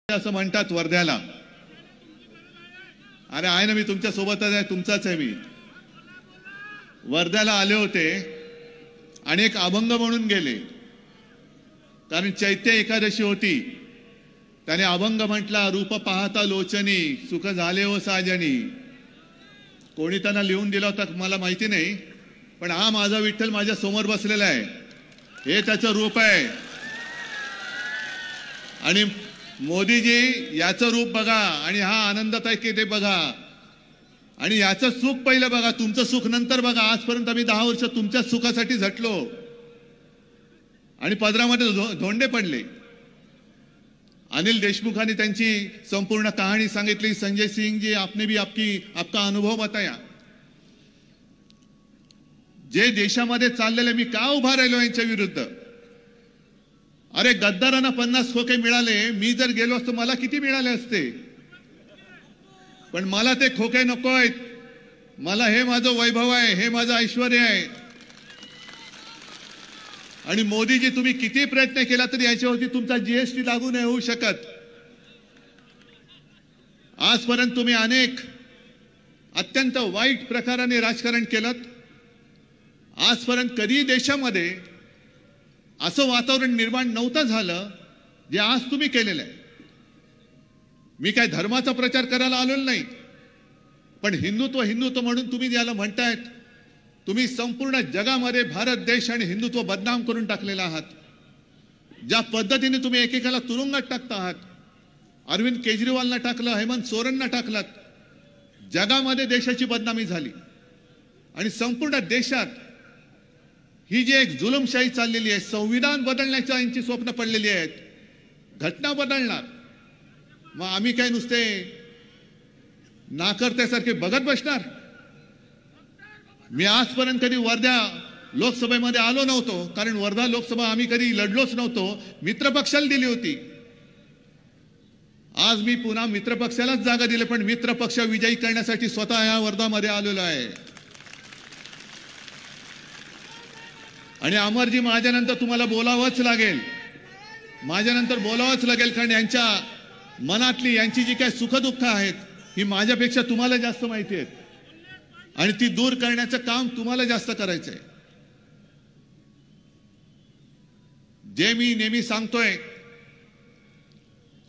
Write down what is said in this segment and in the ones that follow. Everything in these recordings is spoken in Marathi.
असं म्हणतात वर्ध्याला. अरे आहे ना, मी तुमच्या सोबतच आहे, तुमचाच आहे मी. वर्ध्याला आले होते आणि एक अभंग म्हणून गेले, कारण चैत्य एकादशी होती. त्याने अभंग म्हटला, रूप पाहता लोचनी सुख झाले हो साजनी. कोणी त्यांना लिहून दिला होता मला माहिती नाही, पण हा माझा विठ्ठल माझ्या समोर बसलेला आहे, हे त्याचं रूप आहे. आणि मोदीजी याचं रूप बघा आणि हा आनंदात आहे की ते बघा, आणि याचं सुख पहिलं बघा, तुमचं सुख नंतर बघा. आजपर्यंत आम्ही 10 वर्ष तुमच्या सुखासाठी झटलो आणि पदरामध्ये धोंडे पडले. अनिल देशमुखांनी त्यांची संपूर्ण कहाणी सांगितली. संजय सिंह जी, आपने भी आपका अनुभव बताया. जे देशामध्ये चाललेले, मी का उभा राहिलो यांच्या विरुद्ध. अरे गद्दारांना 50 खोके मिळाले, मी जर गेलो असतो मला किती मिळाले असते. पण मला ते खोके नको आहेत. मला हे माझं वैभव आहे, हे माझं ऐश्वर्य आहे. आणि मोदीजी, तुम्ही किती प्रयत्न केला तरी याच्यावरती तुमचा जीएसटी लागू नाही होऊ शकत. आजपर्यंत तुम्ही अनेक अत्यंत वाईट प्रकाराने राजकारण केलं. आजपर्यंत कधी देशामध्ये असं वातावरण निर्माण नव्हतं झालं जे आज तुम्ही केलेलं आहे. मी काय धर्माचा प्रचार करायला आलेलो नाही, पण हिंदुत्व हिंदुत्व म्हणून तुम्ही याला म्हणतायत. तुम्ही संपूर्ण जगामध्ये भारत देश आणि हिंदुत्व बदनाम करून टाकलेला आहात. ज्या पद्धतीने तुम्ही एकेकाला तुरुंगात टाकता आहात, अरविंद केजरीवालना टाकलं, हेमंत सोरेनना टाकलं, जगामध्ये देशाची बदनामी झाली. आणि संपूर्ण देशात ही जी एक जुलमशाही चाललेली आहे, संविधान बदलण्याच्या यांची स्वप्न पडलेली आहेत, घटना बदलणार. मग आम्ही काय नुसते नाकर्त्यासारखे बघत बसणार. मी आजपर्यंत कधी वर्धा लोकसभेमध्ये आलो नव्हतो, कारण वर्धा लोकसभा आम्ही कधी लढलोच नव्हतो, मित्रपक्षाला दिली होती. आज मी पुन्हा मित्रपक्षालाच जागा दिली, पण मित्रपक्ष विजयी करण्यासाठी स्वतः या वर्धामध्ये आलेलो आहे. आणि अमरजी, माझ्यानंतर तुम्हाला बोलावंच लागेल, माझ्यानंतर बोलावंच लागेल, कारण यांच्या मनातली यांची जी काही सुखदुःख आहेत ही माझ्यापेक्षा तुम्हाला जास्त माहिती आहेत, आणि ती दूर करण्याचं काम तुम्हाला जास्त करायचं आहे. जे मी नेहमी सांगतोय,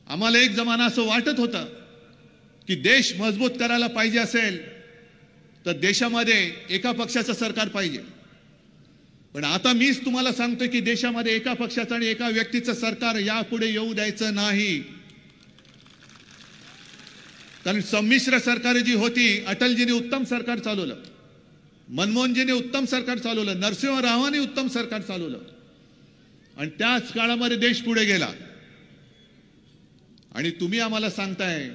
आम्हाला एक जमाना असं वाटत होतं की देश मजबूत करायला पाहिजे असेल तर देशामध्ये एका पक्षाचं सरकार पाहिजे. पण आता मीच तुम्हाला सांगतोय की देशामध्ये एका पक्षाचं आणि एका व्यक्तीचं सरकार यापुढे येऊ द्यायचं नाही. कारण संमिश्र सरकार जी होती, अटलजीने उत्तम सरकार चालवलं, मनमोहनजीने उत्तम सरकार चालवलं, नरसिंह रावांनी उत्तम सरकार चालवलं, आणि त्याच काळामध्ये देश पुढे गेला. आणि तुम्ही आम्हाला सांगताय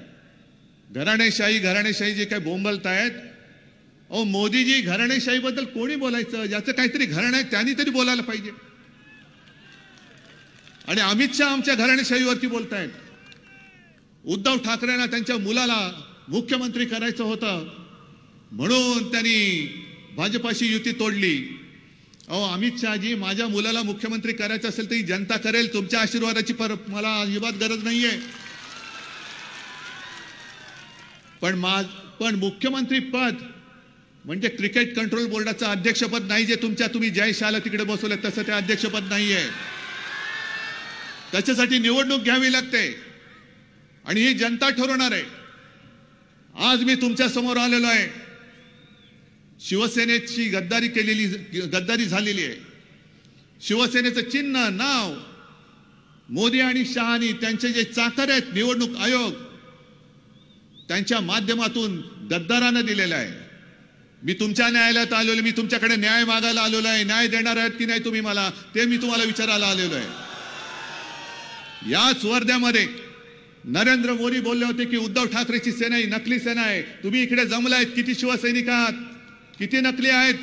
घराणेशाही जे काय बोंबलतायत. अहो मोदीजी, घराणेशाहीबद्दल कोणी बोलायचं? ज्याचं काहीतरी घराणं आहे त्यांनी तरी बोलायला पाहिजे. आणि अमित शहा आमच्या घराणेशाहीवरती बोलतायत. उद्धव ठाकरेंना त्यांच्या मुलाला मुख्यमंत्री करायचं होतं म्हणून त्यांनी भाजपाशी युती तोडली. अहो अमित शहाजी, माझ्या मुलाला मुख्यमंत्री करायचं असेल तर ही जनता करेल, तुमच्या आशीर्वादाची मला अजिबात गरज नाहीये. पण मुख्यमंत्री पद म्हणजे क्रिकेट कंट्रोल बोर्डाचं अध्यक्षपद नाही, जे तुम्ही जय शाला तिकडे बसवलं तसं ते अध्यक्षपद नाहीये. त्याच्यासाठी निवडणूक घ्यावी लागते आणि ही जनता ठरवणार आहे. आज मी तुमच्या समोर आलेलो आहे. शिवसेनेची गद्दारी झालेली आहे. शिवसेनेचं चिन्ह, नाव मोदी आणि शहानी त्यांचे जे चाकर आहेत, निवडणूक आयोग, त्यांच्या माध्यमातून गद्दारानं दिलेलं आहे. मी तुमच्या न्यायालयात आलेलो, मी तुमच्याकडे न्याय मागायला आलेलो आहे. न्याय देणार आहात की नाही तुम्ही मला, ते मी तुम्हाला विचारायला आलेलो आहे. याच वर्ध्यामध्ये नरेंद्र मोदी बोलले होते की उद्धव ठाकरेची सेना ही नकली सेना आहे. तुम्ही इकडे जमलायत, किती शिवसैनिक आहात, किती नकली आहेत.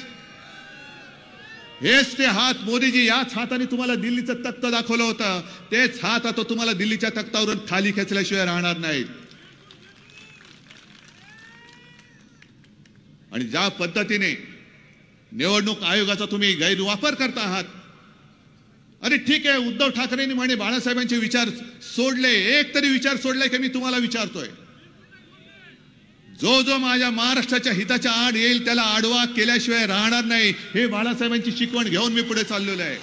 हेच ते हात मोदीजी, याच हाताने तुम्हाला दिल्लीचं तख्त दाखवलं होतं, तेच हात आता तुम्हाला दिल्लीच्या तख्तावरून खाली खेचल्याशिवाय राहणार नाहीत. आणि ज्या पद्धतीने निवडणूक आयोगाचा तुम्ही गैरवापर करता आहात, अरे ठीक आहे, उद्धव ठाकरेंनी म्हणे बाळासाहेबांचे विचार सोडले, एक तरी विचार सोडलाय की मी तुम्हाला विचारतोय? जो जो माझ्या महाराष्ट्राच्या हिताच्या आड येईल त्याला आडवा केल्याशिवाय राहणार नाही, हे बाळासाहेबांची शिकवण घेऊन मी पुढे चाललेलो आहे.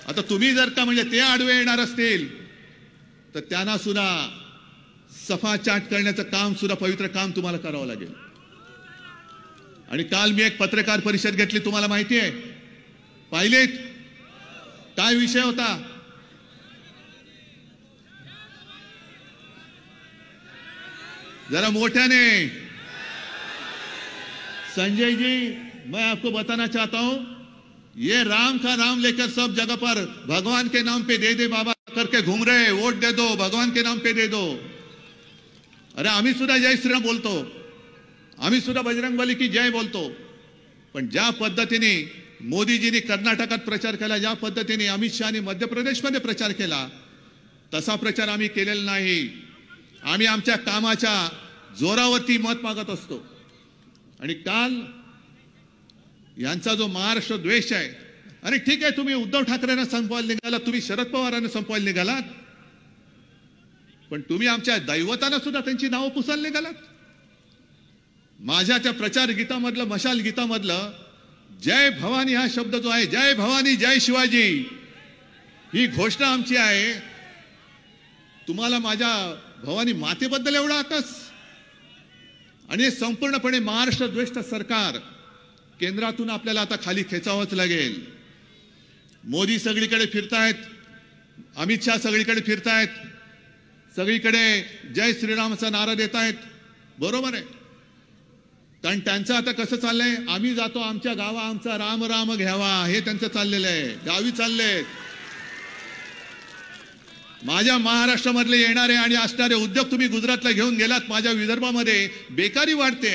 आता तुम्ही जर का म्हणजे ते आडवे येणार असतील तर त्यांना सुद्धा सफा चाट करण्याचं काम सुद्धा, पवित्र काम तुम्हाला करावं लागेल. आणि काल मी एक पत्रकार परिषद घेतली, तुम्हाला माहिती आहे, पाहिलेत? काय विषय होता? जरा मोठ्याने. संजय जी, मैं आपको बताना चाहता हूं, ये राम का नाम लेकर सब जगह पर भगवान के नाम पे दे दे बाबा करके घूम रहे, वोट दे दो, भगवान के नाम पे दे दो. अरे आम्ही सुद्धा जय श्रीराम बोलतो, आम्ही सुद्धा बजरंगबली की जय बोलतो, पण ज्या पद्धतीने मोदीजींनी कर्नाटकात प्रचार केला, ज्या पद्धतीने अमित शहानी मध्य प्रदेशमध्ये प्रचार केला, तसा प्रचार आम्ही केलेला नाही. आम्ही आमच्या कामाच्या जोरावरती मत मागत असतो. आणि काल यांचा जो महाराष्ट्र द्वेष आहे, अरे ठीक आहे, तुम्ही उद्धव ठाकरेंना संपवायला निघालात, तुम्ही शरद पवारांना संपवायला निघालात, पण तुम्ही आमच्या दैवतांना सुद्धा त्यांची नावं पुसायला निघालात. माझ्या त्या प्रचार गीतामधलं, मशाल गीतामधलं जय भवानी हा शब्द जो आहे, जय भवानी जय शिवाजी, ही घोषणा आमची आहे. तुम्हाला माझ्या भवानी मातेबद्दल एवढा आकस? आणि हे संपूर्णपणे महाराष्ट्र द्वेष्ट सरकार केंद्रातून आपल्याला आता खाली खेचावंच लागेल. मोदी सगळीकडे फिरतायत, अमित शहा सगळीकडे फिरतायत, सगळीकडे जय श्रीरामचा नारा देत आहेत. बरोबर आहे, कारण त्यांचं आता कसं चाललंय, आम्ही जातो आमच्या गावा, आमचा राम राम घ्यावा, हे त्यांचं चाललेलं आहे. गावी चाललेत. माझ्या महाराष्ट्रामधले येणारे आणि असणारे उद्योग तुम्ही गुजरातला घेऊन गेलात. माझ्या विदर्भामध्ये बेकारी वाढते,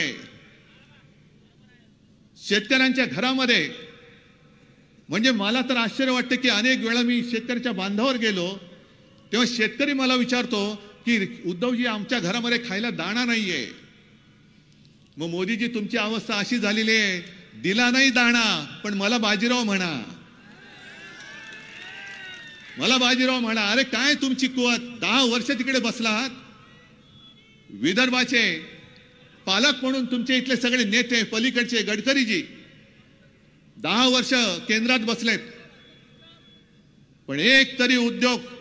शेतकऱ्यांच्या घरामध्ये. म्हणजे मला तर आश्चर्य वाटतं की अनेक वेळा मी शेतकऱ्याच्या बांधावर गेलो तेव्हा शेतकरी मला विचारतो की उद्धवजी, आमच्या घरामध्ये खायला दाणा नाहीये. मग मोदीजी, तुमची अवस्था अशी झालेली आहे, दिला नाही दाणा पण मला बाजीराव म्हणा, मला बाजीराव म्हणा. अरे काय तुमची कुवत? 10 वर्ष तिकडे बसलात, विदर्भाचे पालक म्हणून तुमचे इथले सगळे नेते, पलीकडचे गडकरीजी 10 वर्ष केंद्रात बसलेत, पण एक तरी उद्योग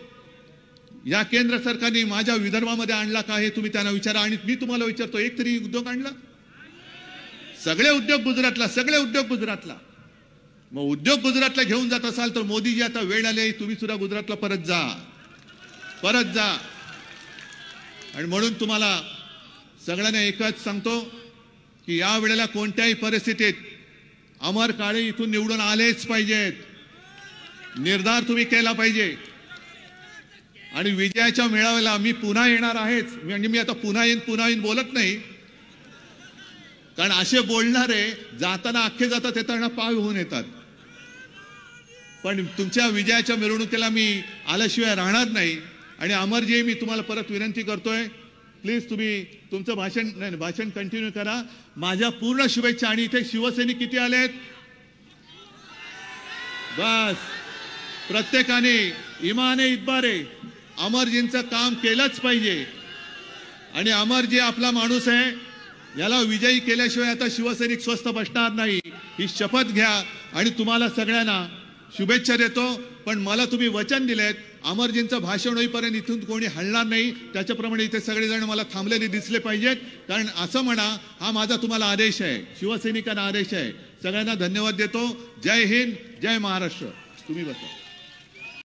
या केंद्र सरकारने माझ्या विदर्भामध्ये आणला का, हे तुम्ही त्यांना विचारा. आणि मी तुम्हाला विचारतो, एक तरी उद्योग आणला? सगळे उद्योग गुजरातला, सगळे उद्योग गुजरातला. मग उद्योग गुजरातला घेऊन जात असाल तर मोदीजी, आता वेळ आली, तुम्ही सुद्धा गुजरातला परत जा, परत जा. आणि म्हणून तुम्हाला सगळ्यांना एकच सांगतो की या वेळेला कोणत्याही परिस्थितीत अमर काळे इथून निवडून आलेच पाहिजेत. निर्धार तुम्ही केला पाहिजे. आणि विजयाच्या मेळाव्याला मी पुन्हा येणार आहेच. म्हणजे मी आता पुन्हा येईन बोलत नाही, कारण असे बोलणारे जाताना अख्खे जातात, येताना पाय होऊन येतात. पण तुमच्या विजयाच्या मिरवणुकीला मी आल्याशिवाय राहणार नाही. आणि अमरजी, मी तुम्हाला परत विनंती करतोय, प्लीज तुम्ही तुमचं भाषण कंटिन्यू करा. माझ्या पूर्ण शुभेच्छा. आणि इथे शिवसैनिक किती आलेत? बस, प्रत्येकाने इमाने इतबारे अमरजींचं काम केलंच पाहिजे. आणि अमरजी आपला माणूस आहे, याला विजयी केल्याशिवाय आता शिवसैनिक स्वस्थ बसणार नाही, ही शपथ घ्या. आणि तुम्हाला सगळ्यांना शुभेच्छा देतो. पण मला तुम्ही वचन दिलेत, अमरजींचं भाषण होईपर्यंत इथून कोणी हलणार नाही. त्याच्याप्रमाणे इथे सगळेजण मला थांबलेले दिसले पाहिजेत. कारण असं म्हणा, हा माझा तुम्हाला आदेश आहे, शिवसैनिकांना आदेश आहे. सगळ्यांना धन्यवाद देतो. जय हिंद, जय महाराष्ट्र. तुम्ही बसा.